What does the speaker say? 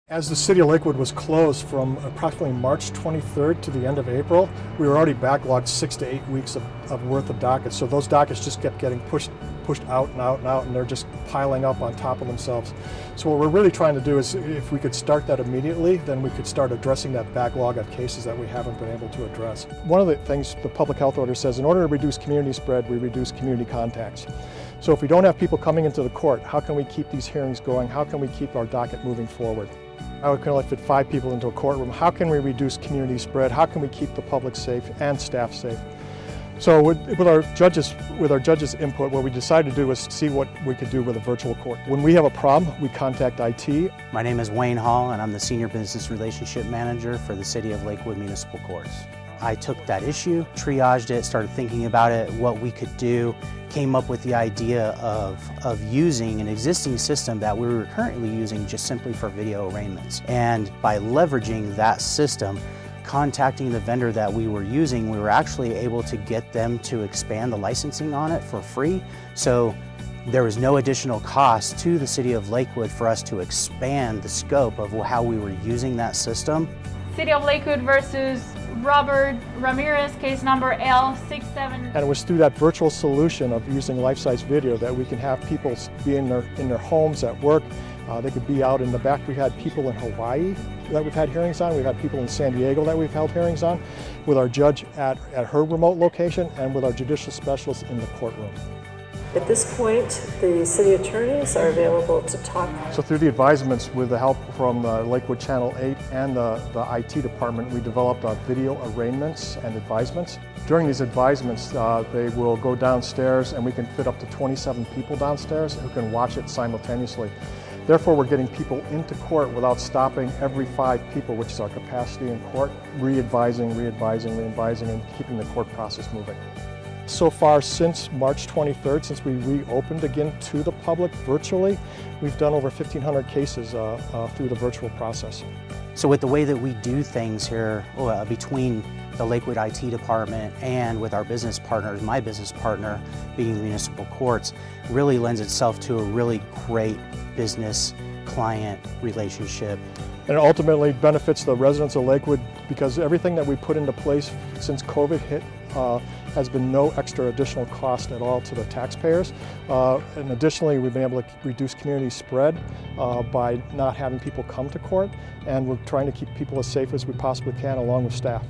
As the city of Lakewood was closed from approximately March 23rd to the end of April, we were already backlogged 6 to 8 weeks of worth of dockets. So those dockets just kept getting pushed out and out and out, and they're just piling up on top of themselves. So what we're really trying to do is, if we could start that immediately, then we could start addressing that backlog of cases that we haven't been able to address. One of the things the public health order says, in order to reduce community spread, we reduce community contacts. So if we don't have people coming into the court, how can we keep these hearings going? How can we keep our docket moving forward? I can only fit 5 people into a courtroom. How can we reduce community spread? How can we keep the public safe and staff safe? So with our judges' input, what we decided to do was see what we could do with a virtual court. When we have a problem, we contact IT. My name is Wayne Hall, and I'm the Senior Business Relationship Manager for the City of Lakewood Municipal Courts. I took that issue, triaged it, started thinking about it, what we could do, came up with the idea of using an existing system that we were currently using just simply for video arraignments. And by leveraging that system, contacting the vendor that we were using, we were actually able to get them to expand the licensing on it for free. So there was no additional cost to the City of Lakewood for us to expand the scope of how we were using that system. City of Lakewood versus Robert Ramirez, case number L67. And it was through that virtual solution of using life-size video that we can have people be in their homes, at work. They could be out in the back. We had people in Hawaii that we've had hearings on. We've had people in San Diego that we've held hearings on, with our judge at her remote location and with our judicial specialist in the courtroom. At this point, the city attorneys are available to talk. So through the advisements, with the help from Lakewood Channel 8 and the IT department, we developed video arraignments and advisements. During these advisements, they will go downstairs, and we can fit up to 27 people downstairs who can watch it simultaneously. Therefore, we're getting people into court without stopping every 5 people, which is our capacity in court, re-advising, and keeping the court process moving. So far, since March 23rd, since we reopened again to the public virtually, we've done over 1,500 cases through the virtual process. So with the way that we do things here between the Lakewood IT department and with our business partners, my business partner being the Municipal Courts, really lends itself to a really great business-client relationship. And it ultimately benefits the residents of Lakewood, because everything that we put into place since COVID hit has been no extra additional cost at all to the taxpayers. And additionally, we've been able to reduce community spread by not having people come to court, and we're trying to keep people as safe as we possibly can along with staff.